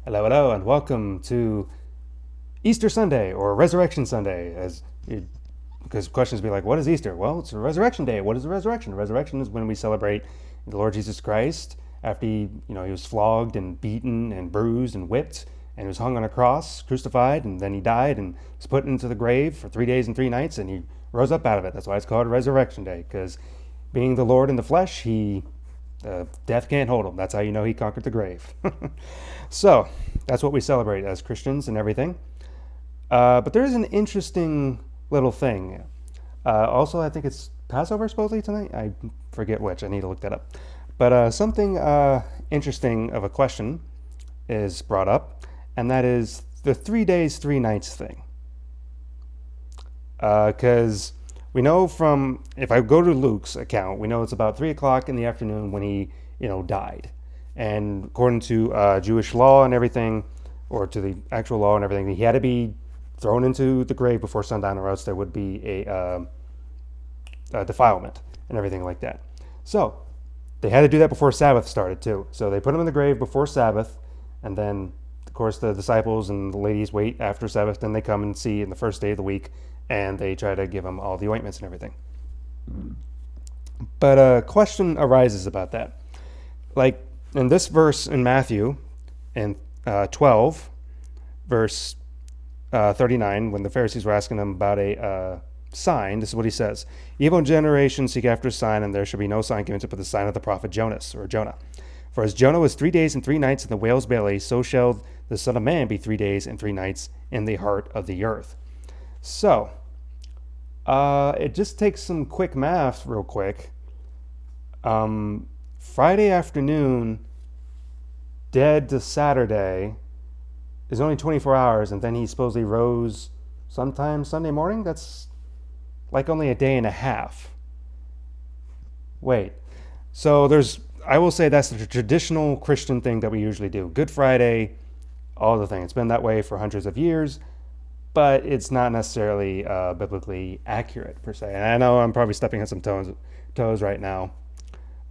Hello, hello, and welcome to Easter Sunday or Resurrection Sunday. Because questions be like, "What is Easter?" Well, it's a Resurrection Day. What is a resurrection? Resurrection is when we celebrate the Lord Jesus Christ after he was flogged and beaten and bruised and whipped, and he was hung on a cross, crucified, and then he died and was put into the grave for 3 days and 3 nights, and he rose up out of it. That's why it's called Resurrection Day, because being the Lord in the flesh, death can't hold him. That's how you know he conquered the grave. So that's what we celebrate as Christians and everything. But there is an interesting little thing. Also, I think it's Passover supposedly tonight. I forget which. I need to look that up. But something interesting of a question is brought up, and that is the 3 days, 3 nights thing. Because we know from, if I go to Luke's account, we know it's about 3 o'clock in the afternoon when he, died. And according to Jewish law and everything, or to the actual law and everything, he had to be thrown into the grave before sundown, or else there would be a defilement and everything like that. So they had to do that before Sabbath started too. So they put him in the grave before Sabbath, and then of course the disciples and the ladies wait after Sabbath. Then they come and see in the first day of the week, and they try to give him all the ointments and everything. But a question arises about that. Like in this verse in Matthew, in 12, verse 39, when the Pharisees were asking him about a sign, this is what he says: "Evil generation seek after a sign, and there shall be no sign given to but the sign of the prophet Jonas," or Jonah. "For as Jonah was 3 days and 3 nights in the whale's belly, so shall the Son of Man be 3 days and 3 nights in the heart of the earth." So, it just takes some quick math real quick. Friday afternoon, dead to Saturday, is only 24 hours, and then he supposedly rose sometime Sunday morning? That's like only a day and a half. Wait. So I will say that's the traditional Christian thing that we usually do. Good Friday, all the thing. It's been that way for hundreds of years, but it's not necessarily biblically accurate per se. And I know I'm probably stepping on some toes right now.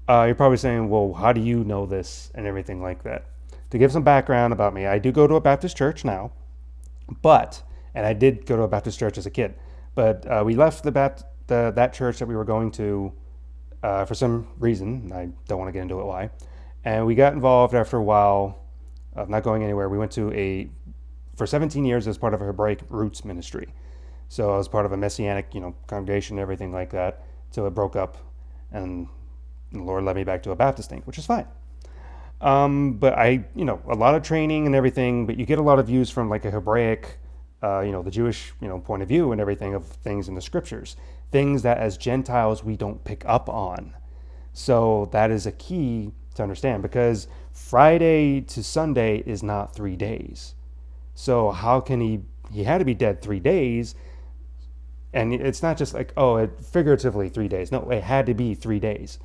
You're probably saying, well, how do you know this and everything like that? To give some background about me, I do go to a Baptist church now, and I did go to a Baptist church as a kid, but we left that church that we were going to for some reason. I don't want to get into it why. And we got involved after a while of not going anywhere. We went for 17 years as part of a Hebraic Roots ministry. So I was part of a Messianic, congregation and everything like that, till it broke up, and the Lord led me back to a Baptist thing, which is fine. But a lot of training and everything, but you get a lot of views from like a Hebraic, the Jewish, point of view and everything of things in the scriptures, things that as Gentiles we don't pick up on. So that is a key to understand, because Friday to Sunday is not 3 days. So how can he had to be dead 3 days. And it's not just like, figuratively 3 days. No, it had to be 3 days.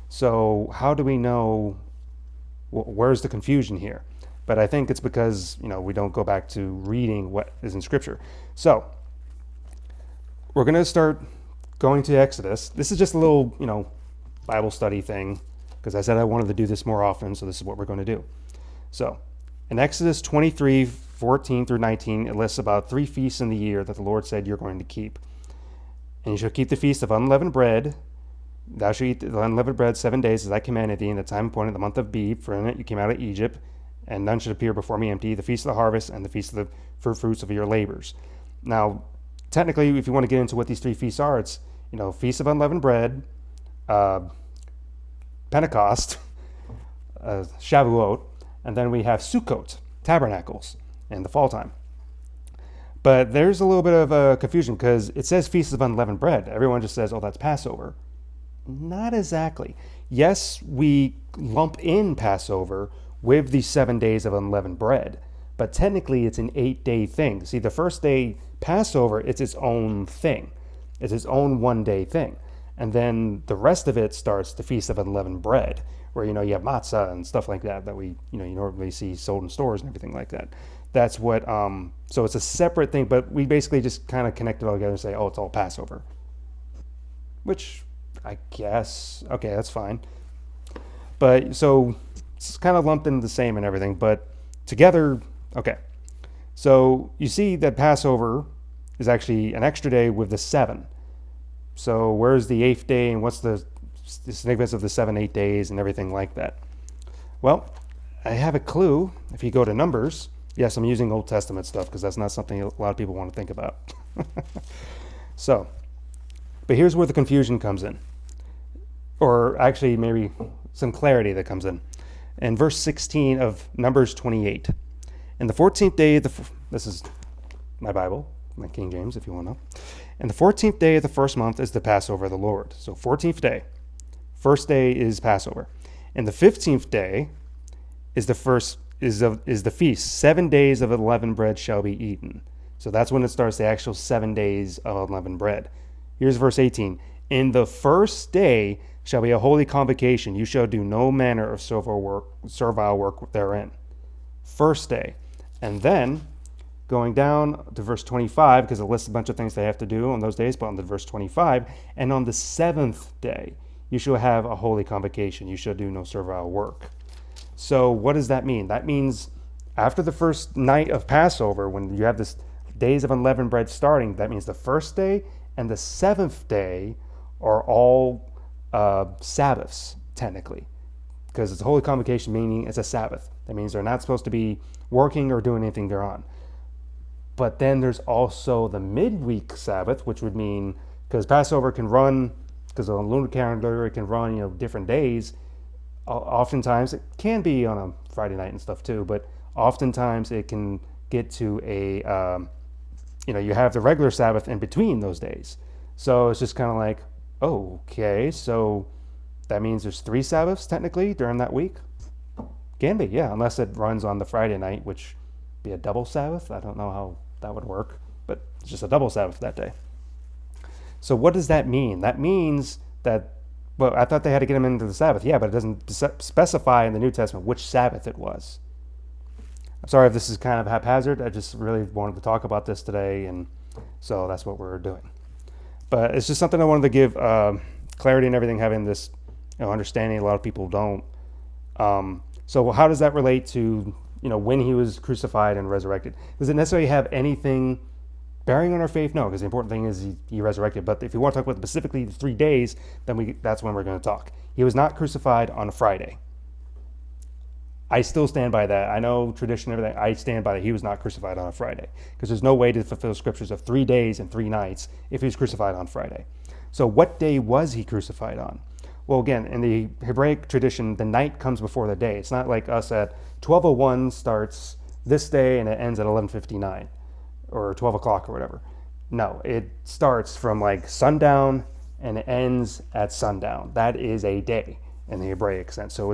So how do we know, where's the confusion here? But I think it's because, we don't go back to reading what is in Scripture. So we're going to start going to Exodus. This is just a little, Bible study thing, because I said I wanted to do this more often, so this is what we're going to do. So in Exodus 23, 14 through 19, it lists about 3 feasts in the year that the Lord said you're going to keep. "And you shall keep the feast of unleavened bread. Thou shalt eat the unleavened bread 7 days, as I commanded thee, in the time appointed, the month of Abib, for in it you came out of Egypt, and none should appear before me empty. The feast of the harvest and the feast of the first fruits of your labors." Now, technically, if you want to get into what these 3 feasts are, it's Feast of Unleavened Bread, Pentecost, Shavuot, and then we have Sukkot, Tabernacles, in the fall time. But there's a little bit of confusion, because it says Feast of Unleavened Bread. Everyone just says, oh, that's Passover. Not exactly. Yes, we lump in Passover with the 7 days of unleavened bread, but technically it's an 8-day thing. See, the first day, Passover, it's its own thing. It's its own 1-day thing. And then the rest of it starts the Feast of Unleavened Bread, where, you have matzah and stuff like that we, you normally see sold in stores and everything like that. That's what, so it's a separate thing, but we basically just kind of connect it all together and say, oh, it's all Passover. Which, I guess, okay, that's fine. But so it's kind of lumped in the same and everything, but together. Okay. So you see that Passover is actually an extra day with the 7. So where's the 8th day and what's the significance of the 7, 8 days and everything like that? Well, I have a clue. If you go to Numbers, yes, I'm using Old Testament stuff because that's not something a lot of people want to think about. So, but here's where the confusion comes in. Or actually maybe some clarity that comes in. In verse 16 of Numbers 28. And the 14th day, this is my Bible, my King James, if you want to know. And the 14th day of the first month is the Passover of the Lord. So 14th day. First day is Passover. And the 15th day is the feast. 7 days of unleavened bread shall be eaten. So that's when it starts, the actual 7 days of unleavened bread. Here's verse 18. In the first day shall be a holy convocation. You shall do no manner of servile work therein. First day. And then going down to verse 25, because it lists a bunch of things they have to do on those days, but on the verse 25, and on the 7th day you shall have a holy convocation. You shall do no servile work. So what does that mean? That means after the first night of Passover, when you have this days of unleavened bread starting, that means the first day and the 7th day are all Sabbaths, technically, because it's a holy convocation, meaning it's a Sabbath. That means they're not supposed to be working or doing anything thereon. But then there's also the midweek Sabbath, which would mean, because Passover can run, because on the lunar calendar it can run, different days. Oftentimes it can be on a Friday night and stuff too, but oftentimes it can get to a, you have the regular Sabbath in between those days. So it's just kind of like, oh, okay, so that means there's 3 Sabbaths technically during that week? Can be, yeah, unless it runs on the Friday night, which be a double Sabbath. I don't know how that would work, but it's just a double Sabbath that day. So what does that mean? That means that, well, I thought they had to get them into the Sabbath. Yeah, but it doesn't specify in the New Testament which Sabbath it was. I'm sorry if this is kind of haphazard. I just really wanted to talk about this today, and so that's what we're doing. But it's just something I wanted to give clarity and everything, having this understanding. A lot of people don't. So how does that relate to when he was crucified and resurrected? Does it necessarily have anything bearing on our faith? No, because the important thing is he resurrected. But if you want to talk about specifically the 3 days, then that's when we're going to talk. He was not crucified on a Friday. I still stand by that. I know tradition and everything. I stand by that. He was not crucified on a Friday, because there's no way to fulfill scriptures of 3 days and 3 nights if he was crucified on Friday. So what day was he crucified on? Well, again, in the Hebraic tradition, the night comes before the day. It's not like us at 12:01 starts this day and it ends at 11:59 or 12 o'clock or whatever. No, it starts from like sundown and it ends at sundown. That is a day in the Hebraic sense. So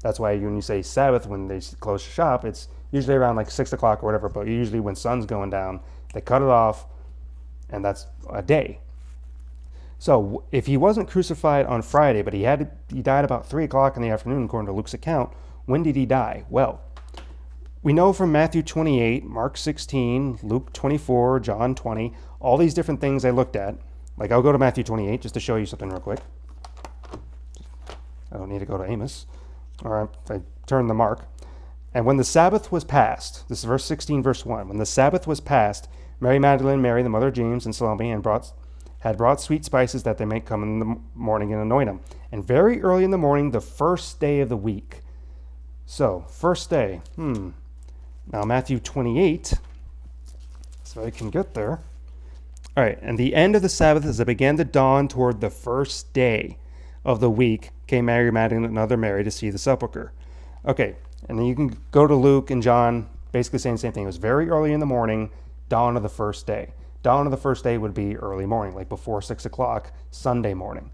that's why when you say Sabbath, when they close shop, it's usually around like 6 o'clock or whatever, but usually when sun's going down, they cut it off, and that's a day. So if he wasn't crucified on Friday, but he died about 3 o'clock in the afternoon, according to Luke's account, when did he die? Well, we know from Matthew 28, Mark 16, Luke 24, John 20, all these different things I looked at. Like, I'll go to Matthew 28 just to show you something real quick. I don't need to go to Amos. All right, I turn to Mark. And when the Sabbath was passed, this is verse 16, verse 1. When the Sabbath was passed, Mary Magdalene, Mary, the mother of James, and Salome, had brought sweet spices that they might come in the morning and anoint him. And very early in the morning, the first day of the week. So, first day. Now, Matthew 28, so I can get there. All right, and the end of the Sabbath, as it began to dawn toward the first day of the week, came Mary Magdalene and another Mary to see the sepulchre. Okay, and then you can go to Luke and John, basically saying the same thing. It was very early in the morning, dawn of the first day. Dawn of the first day would be early morning, like before 6 o'clock, Sunday morning.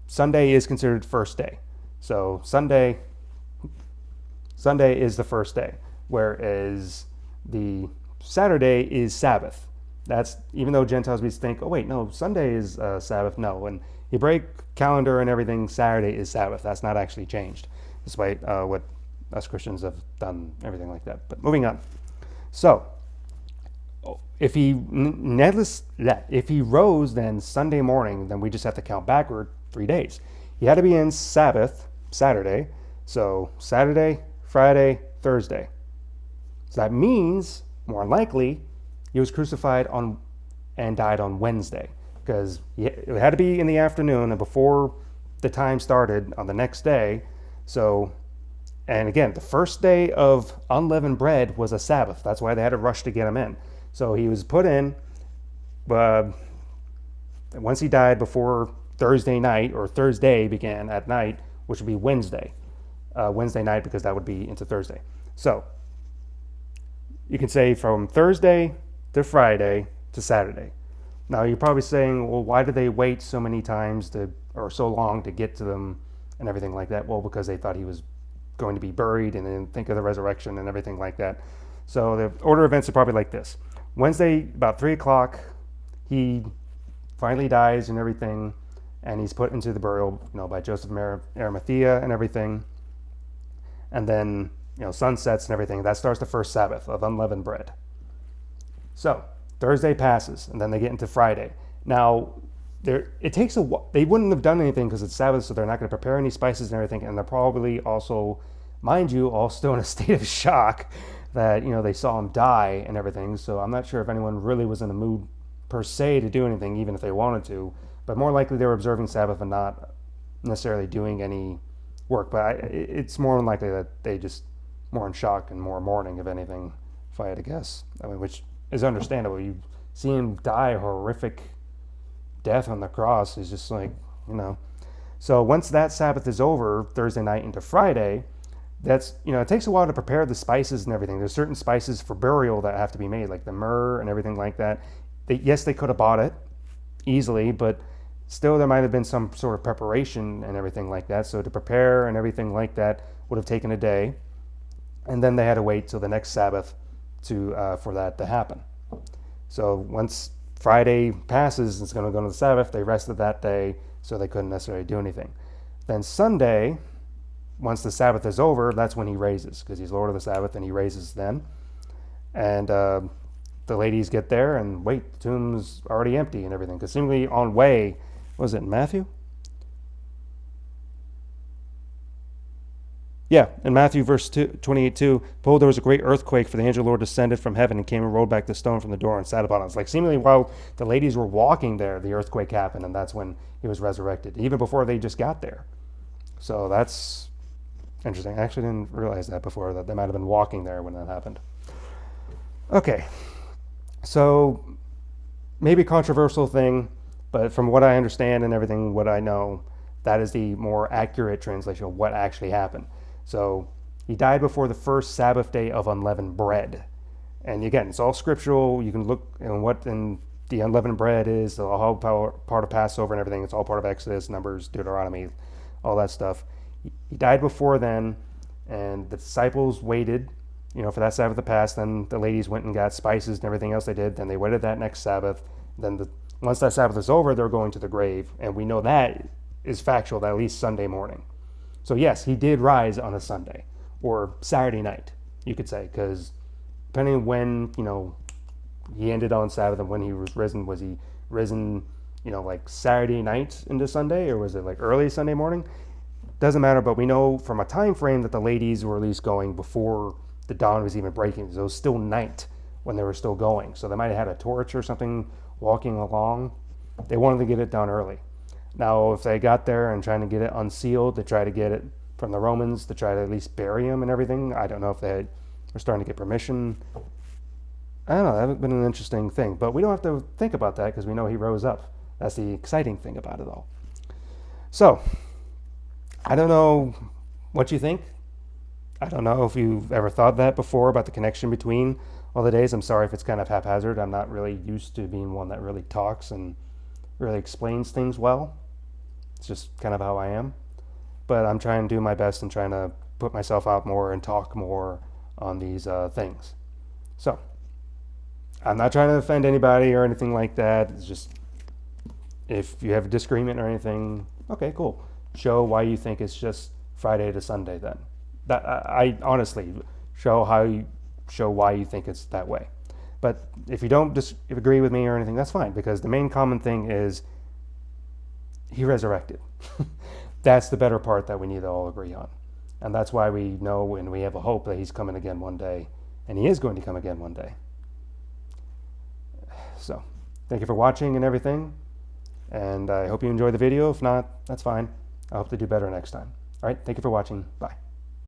Sunday is considered first day. So Sunday is the first day, whereas the Saturday is Sabbath. That's, even though Gentiles would think, oh wait, no, Sunday is Sabbath. No, and Hebraic calendar and everything, Saturday is Sabbath. That's not actually changed, despite what us Christians have done, everything like that. But moving on. So, if he rose then Sunday morning, then we just have to count backward 3 days. He had to be in Sabbath, Saturday. So Saturday, Friday, Thursday. So that means, more likely, he was crucified on and died on Wednesday, because it had to be in the afternoon and before the time started on the next day. So, and again, the first day of unleavened bread was a Sabbath. That's why they had to rush to get him in. So he was put in. Uh, Once he died before Thursday night, or Thursday began at night, which would be Wednesday. Wednesday night, because that would be into Thursday. So you can say from Thursday to Friday to Saturday. Now you're probably saying, well, why did they wait so many times or so long to get to them and everything like that? Well, because they thought he was going to be buried and then think of the resurrection and everything like that. So the order of events are probably like this. Wednesday, about 3 o'clock, he finally dies and everything, and he's put into the burial, by Joseph of Arimathea and everything. And then, sun sets and everything. That starts the first Sabbath of unleavened bread. So Thursday passes, and then they get into Friday. Now, it takes a while. They wouldn't have done anything because it's Sabbath, so they're not going to prepare any spices and everything. And they're probably also, mind you, all still in a state of shock that, they saw him die and everything. So I'm not sure if anyone really was in the mood per se to do anything, even if they wanted to. But more likely they were observing Sabbath and not necessarily doing any work. But it's more than likely that they just more in shock and more mourning, if anything, if I had to guess. Which is understandable. You see him die a horrific death on the cross is just like, So once that Sabbath is over, Thursday night into Friday, that's, it takes a while to prepare the spices and everything. There's certain spices for burial that have to be made, like the myrrh and everything like that. Yes, they could have bought it easily, but still there might have been some sort of preparation and everything like that. So to prepare and everything like that would have taken a day. And then they had to wait till the next Sabbath for that to happen. So once Friday passes, it's going to go to the Sabbath. They rested that day, so they couldn't necessarily do anything. Then Sunday, once the Sabbath is over, that's when he raises, because he's Lord of the Sabbath, and he raises then. And the ladies get there and wait, the tomb's already empty and everything. Because seemingly on way, was it in Matthew? Yeah, in Matthew verse 28:2, behold, there was a great earthquake, for the angel of the Lord descended from heaven and came and rolled back the stone from the door and sat upon it. It's like seemingly while the ladies were walking there, the earthquake happened, and that's when he was resurrected, even before they just got there. So that's interesting. I actually didn't realize that before, that they might have been walking there when that happened. Okay, so maybe a controversial thing, but from what I understand and everything, what I know, that is the more accurate translation of what actually happened. So he died before the first Sabbath day of unleavened bread. And again, it's all scriptural. You can look at what the unleavened bread is, the whole part of Passover and everything. It's all part of Exodus, Numbers, Deuteronomy, all that stuff. He died before then, and the disciples waited, for that Sabbath to pass. Then the ladies went and got spices and everything else they did. Then they waited that next Sabbath. Then once that Sabbath is over, they're going to the grave. And we know that is factual, that at least Sunday morning. So yes, he did rise on a Sunday or Saturday night, you could say, because depending on when, he ended on Sabbath and when he was he risen, like Saturday night into Sunday, or was it like early Sunday morning? Doesn't matter, but we know from a time frame that the ladies were at least going before the dawn was even breaking. So it was still night when they were still going. So they might have had a torch or something walking along. They wanted to get it done early. Now, if they got there and trying to get it unsealed to try to get it from the Romans to try to at least bury him and everything, I don't know if they were starting to get permission. I don't know. That would have been an interesting thing. But we don't have to think about that because we know he rose up. That's the exciting thing about it all. So, I don't know what you think. I don't know if you've ever thought that before about the connection between all the days. I'm sorry if it's kind of haphazard. I'm not really used to being one that really talks and really explains things well. It's just kind of how I am. But I'm trying to do my best and trying to put myself out more and talk more on these things. So, I'm not trying to offend anybody or anything like that. It's just, if you have a disagreement or anything, okay, cool. Show why you think it's just Friday to Sunday then. That I honestly show why you think it's that way. But if you don't agree with me or anything, that's fine, because the main common thing is he resurrected. That's the better part that we need to all agree on. And that's why we know and we have a hope that he's coming again one day and he is going to come again one day. So, thank you for watching and everything, and I hope you enjoyed the video. If not, that's fine. I hope to do better next time. All right, thank you for watching. Bye.